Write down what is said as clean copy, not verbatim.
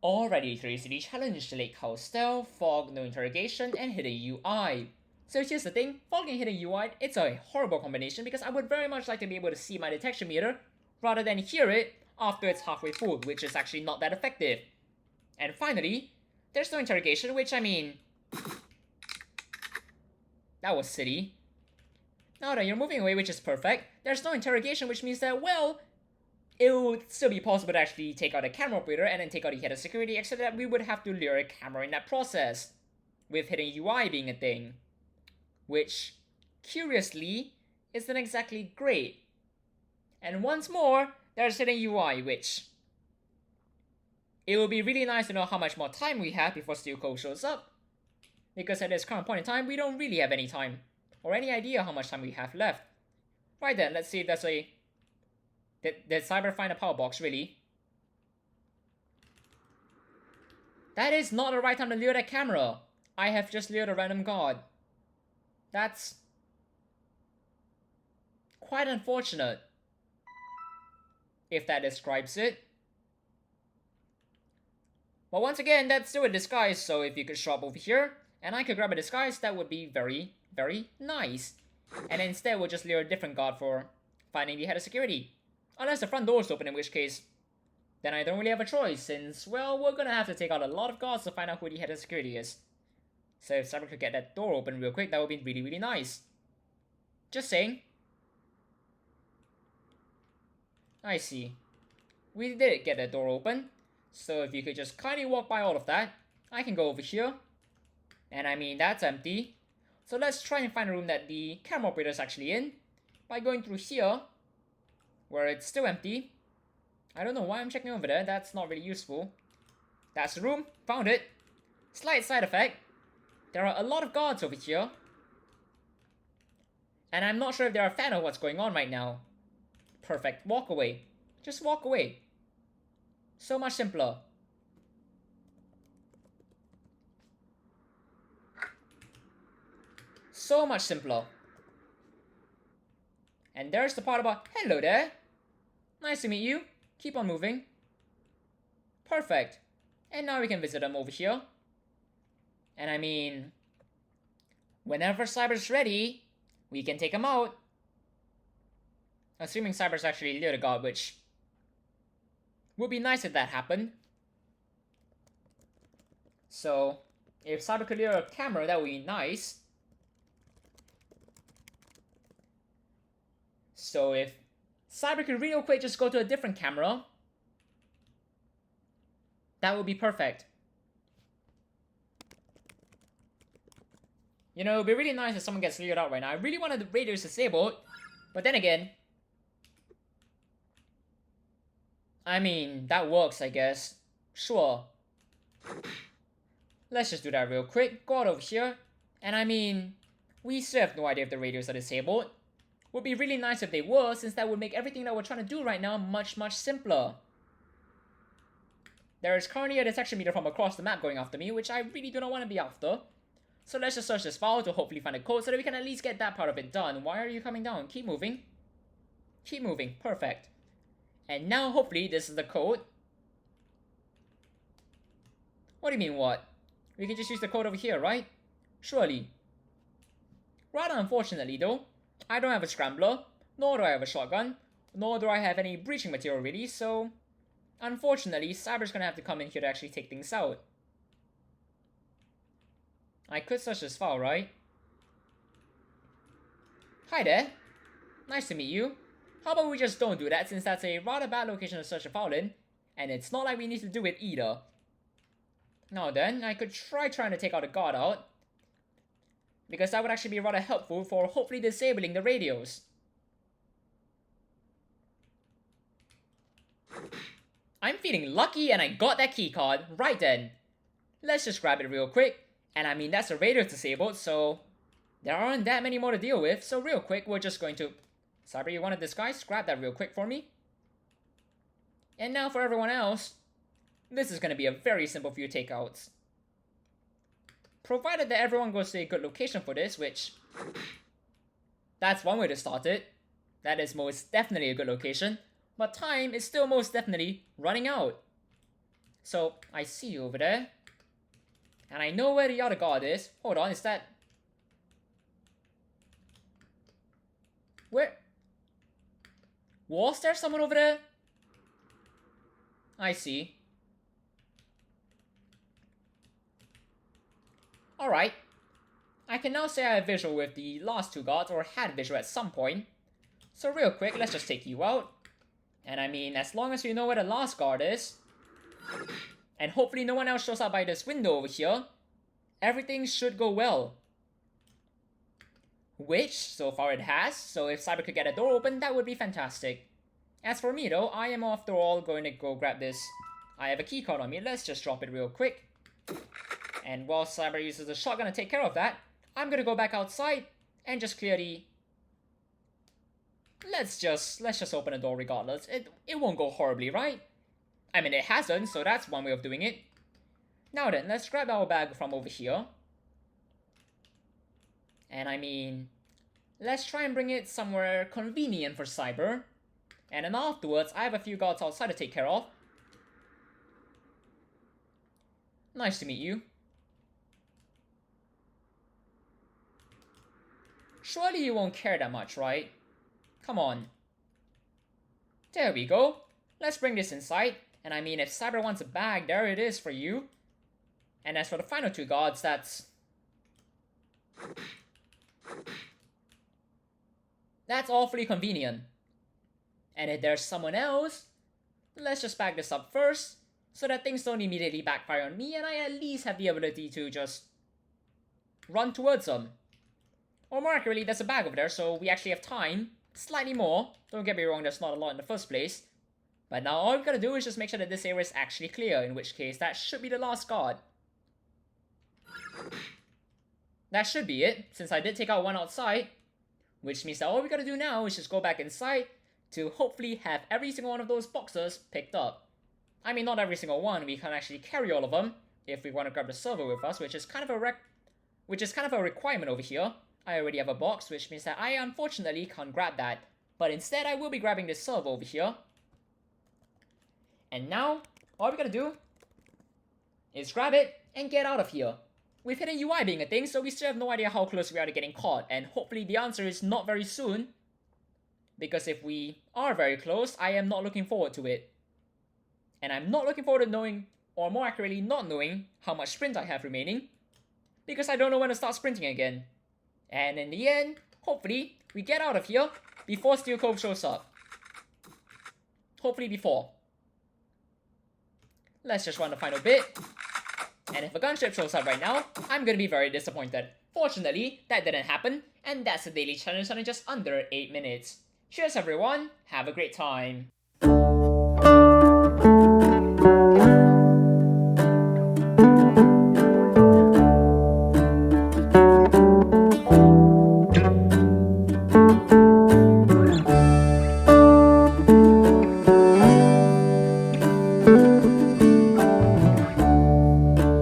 Alrighty, today's city challenge: the Lakehouse stealth, fog, no interrogation, and hidden UI. So here's the thing, fog and hidden UI, it's a horrible combination because I would very much like to be able to see my detection meter rather than hear it after it's halfway full, which is actually not that effective. And finally, there's no interrogation, which I mean, that was silly. Now that you're moving away, which is perfect, there's no interrogation, which means that, well, it would still be possible to actually take out a camera operator and then take out the head of security, except that we would have to lure a camera in that process, with hidden UI being a thing. Which, curiously, isn't exactly great. And once more, there's hidden UI, which... it would be really nice to know how much more time we have before Steel Cove shows up, because at this current point in time, we don't really have any time, or any idea how much time we have left. Right then, let's see if there's a... Did Cyber find a power box, really? That is not the right time to lure that camera. I have just lured a random guard. That's... quite unfortunate, if that describes it. But once again, that's still a disguise, so if you could show up over here, and I could grab a disguise, that would be very, very nice. And instead, we'll just lure a different guard for finding the head of security. Unless the front door is open, in which case, then I don't really have a choice, since, well, we're gonna have to take out a lot of guards to find out who the head of security is. So if Cyber could get that door open real quick, that would be really, really nice. Just saying. I see. We did get that door open, so if you could just kindly walk by all of that, I can go over here. And I mean, that's empty. So let's try and find a room that the camera operator is actually in, by going through here, where it's still empty. I don't know why I'm checking over there, that's not really useful. That's the room, found it. Slight side effect, there are a lot of guards over here. And I'm not sure if they're a fan of what's going on right now. Perfect, walk away. Just walk away. So much simpler. So much simpler. And there's the part about, hello there. Nice to meet you. Keep on moving. Perfect. And now we can visit them over here. And I mean, whenever Cyber's ready, we can take him out. Assuming Cyber's actually near the guard, which would be nice if that happened. So, if Cyber could lure a camera, that would be nice. So if Cyber could real quick just go to a different camera, that would be perfect. You know, it would be really nice if someone gets lured out right now. I really wanted the radios disabled, but then again, I mean, that works, I guess. Sure. Let's just do that real quick. Go out over here. And I mean, we still have no idea if the radios are disabled. Would be really nice if they were, since that would make everything that we're trying to do right now much, much simpler. There is currently a detection meter from across the map going after me, which I really do not want to be after. So let's just search this file to hopefully find a code so that we can at least get that part of it done. Why are you coming down? Keep moving. Keep moving. Perfect. And now hopefully this is the code. What do you mean what? We can just use the code over here, right? Surely. Rather unfortunately though, I don't have a scrambler, nor do I have a shotgun, nor do I have any breaching material really, so unfortunately, Cyber's gonna have to come in here to actually take things out. I could search this file, right? Hi there. Nice to meet you. How about we just don't do that, since that's a rather bad location to search a file in, and it's not like we need to do it either. Now then, I could try trying to take out a guard out, because that would actually be rather helpful for hopefully disabling the radios. I'm feeling lucky and I got that keycard. Right then. Let's just grab it real quick. And I mean, that's a radio disabled, so there aren't that many more to deal with. So real quick, we're just going to... Cyber, you want a disguise? Grab that real quick for me. And now for everyone else, this is going to be a very simple few takeouts. Provided that everyone goes to a good location for this, which... that's one way to start it. That is most definitely a good location. But time is still most definitely running out. So, I see you over there. And I know where the other guard is. Hold on, is that... Where? Was there someone over there? I see. Alright. I can now say I have visual with the last two guards, or had visual at some point. So real quick, let's just take you out. And I mean, as long as you know where the last guard is, and hopefully no one else shows up by this window over here, everything should go well. Which, so far it has, so if Cyber could get a door open, that would be fantastic. As for me though, I am after all going to go grab this. I have a keycard on me, let's just drop it real quick. And while Cyber uses the shotgun to take care of that, I'm gonna go back outside and just clear the... Let's just open the door regardless. It won't go horribly, right? I mean, it hasn't, so that's one way of doing it. Now then, let's grab our bag from over here. And I mean, let's try and bring it somewhere convenient for Cyber. And then afterwards, I have a few guards outside to take care of. Nice to meet you. Surely you won't care that much, right? Come on. There we go. Let's bring this inside. And I mean, if Cyber wants a bag, there it is for you. And as for the final two guards, that's awfully convenient. And if there's someone else, let's just back this up first, so that things don't immediately backfire on me and I at least have the ability to just run towards them. Or more accurately, there's a bag over there, so we actually have time. Slightly more. Don't get me wrong, there's not a lot in the first place. But now all we've got to do is just make sure that this area is actually clear, in which case that should be the last guard. That should be it, since I did take out one outside. Which means that all we gotta do now is just go back inside to hopefully have every single one of those boxes picked up. I mean, not every single one, we can actually carry all of them if we want to grab the server with us, which is kind of a requirement over here. I already have a box, which means that I unfortunately can't grab that. But instead, I will be grabbing this server over here. And now, all we gotta do is grab it and get out of here. With hidden UI being a thing, so we still have no idea how close we are to getting caught, and hopefully the answer is not very soon. Because if we are very close, I am not looking forward to it. And I'm not looking forward to knowing, or more accurately not knowing, how much sprint I have remaining. Because I don't know when to start sprinting again. And in the end, hopefully, we get out of here before Steel Cove shows up. Hopefully before. Let's just run the final bit. And if a gunship shows up right now, I'm gonna be very disappointed. Fortunately, that didn't happen, and that's the daily challenge in just under 8 minutes. Cheers everyone, have a great time.